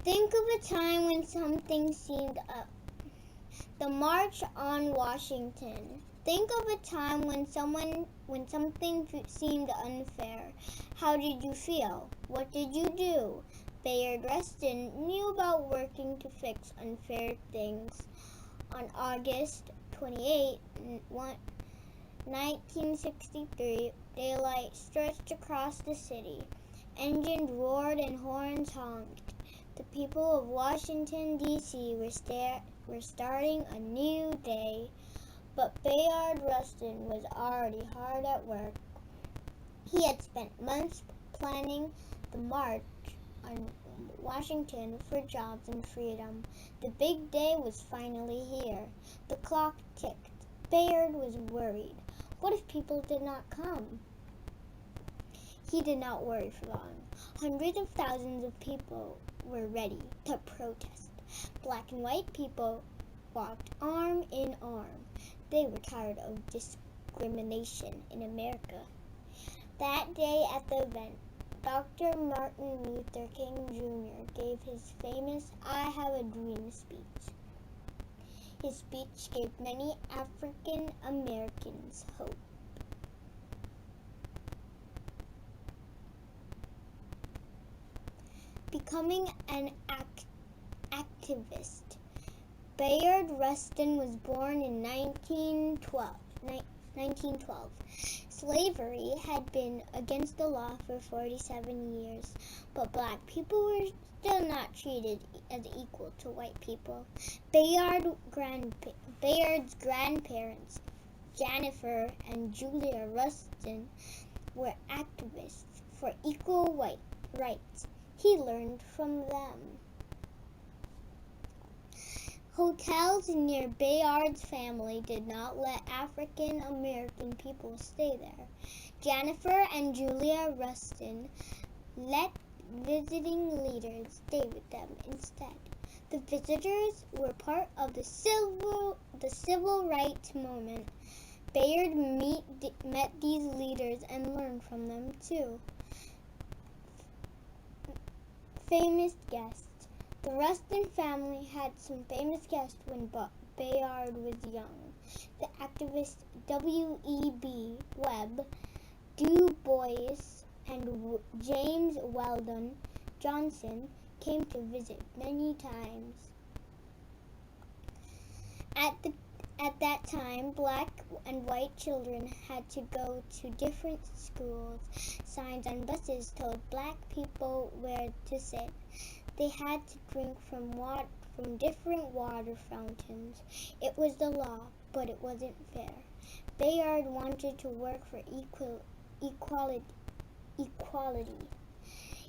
Think of a time when something seemed up. The March on Washington. Think of a time when something seemed unfair. How did you feel? What did you do? Bayard Rustin knew about working to fix unfair things. On August 28, 1963, daylight stretched across the city. Engines roared and horns honked. The people of Washington, D.C. were starting a new day, but Bayard Rustin was already hard at work. He had spent months planning the march on Washington for jobs and freedom. The big day was finally here. The clock ticked. Bayard was worried. What if people did not come? He did not worry for long. Hundreds of thousands of people were ready to protest. Black and white people walked arm in arm. They were tired of discrimination in America. That day at the event, Dr. Martin Luther King Jr. gave his famous I Have a Dream speech. His speech gave many African Americans hope. Becoming an activist. Bayard Rustin was born in 1912. Slavery had been against the law for 47 years, but black people were still not treated as equal to white people. Bayard's grandparents, Jennifer and Julia Rustin, were activists for equal white rights. He learned from them. Hotels near Bayard's family did not let African American people stay there. Jennifer and Julia Rustin let visiting leaders stay with them instead. The visitors were part of the civil rights movement. Bayard met these leaders and learned from them too. Famous guests. The Rustin family had some famous guests when Bayard was young. The activist W.E.B. Webb, Du Bois, and James Weldon Johnson came to visit many times. At that time, black and white children had to go to different schools. Signs on buses told black people where to sit. They had to drink from different water fountains. It was the law, but it wasn't fair. Bayard wanted to work for equality.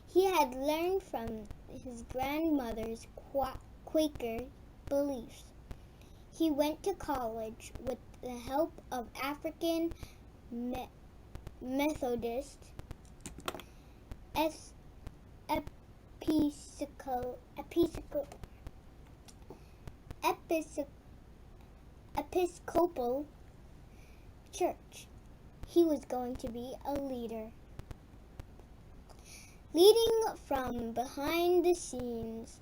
He had learned from his grandmother's Quaker beliefs. He went to college with the help of African Methodist Episcopal Church. He was going to be a leader. Leading from behind the scenes,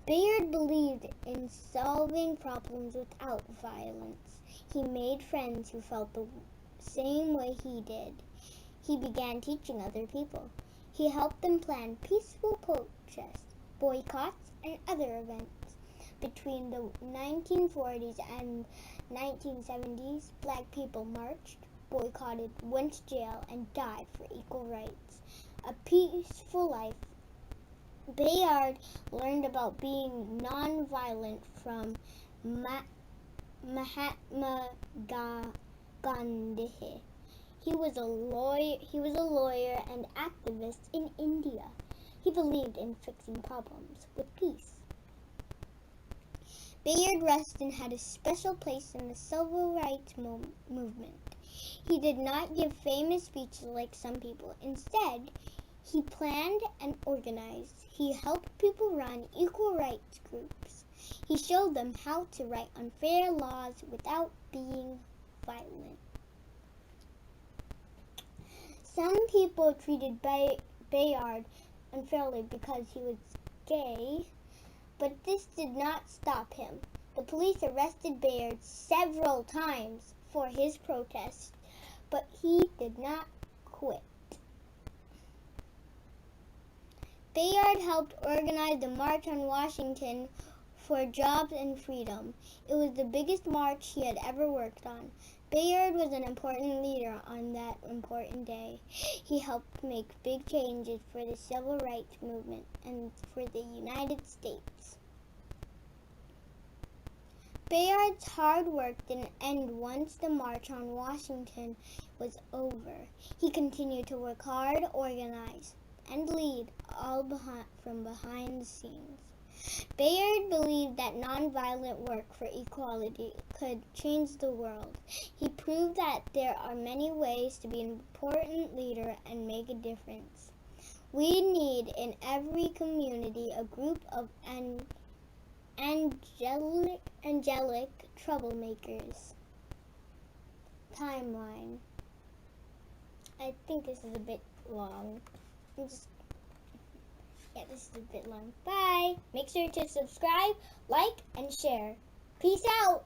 Bayard believed in solving problems without violence. He made friends who felt the same way he did. He began teaching other people. He helped them plan peaceful protests, boycotts, and other events. Between the 1940s and 1970s, black people marched, boycotted, went to jail, and died for equal rights. A peaceful life. Bayard learned about being nonviolent from Mahatma Gandhi. He was a lawyer and activist in India. He believed in fixing problems with peace. Bayard Rustin had a special place in the civil rights movement. He did not give famous speeches like some people. Instead, he planned and organized. He helped people run equal rights groups. He showed them how to write unfair laws without being violent. Some people treated Bayard unfairly because he was gay. But this did not stop him. The police arrested Bayard several times for his protest, but he did not quit. Bayard helped organize the March on Washington for Jobs and Freedom. It was the biggest march he had ever worked on. Bayard was an important leader on that important day. He helped make big changes for the civil rights movement and for the United States. Bayard's hard work didn't end once the March on Washington was over. He continued to work hard, organize, and lead, all from behind the scenes. Bayard believed that nonviolent work for equality could change the world. He proved that there are many ways to be an important leader and make a difference. We need in every community a group of angelic troublemakers. Timeline. I think this is a bit long. This is a bit long. Bye. Make sure to subscribe, like, and share. Peace out.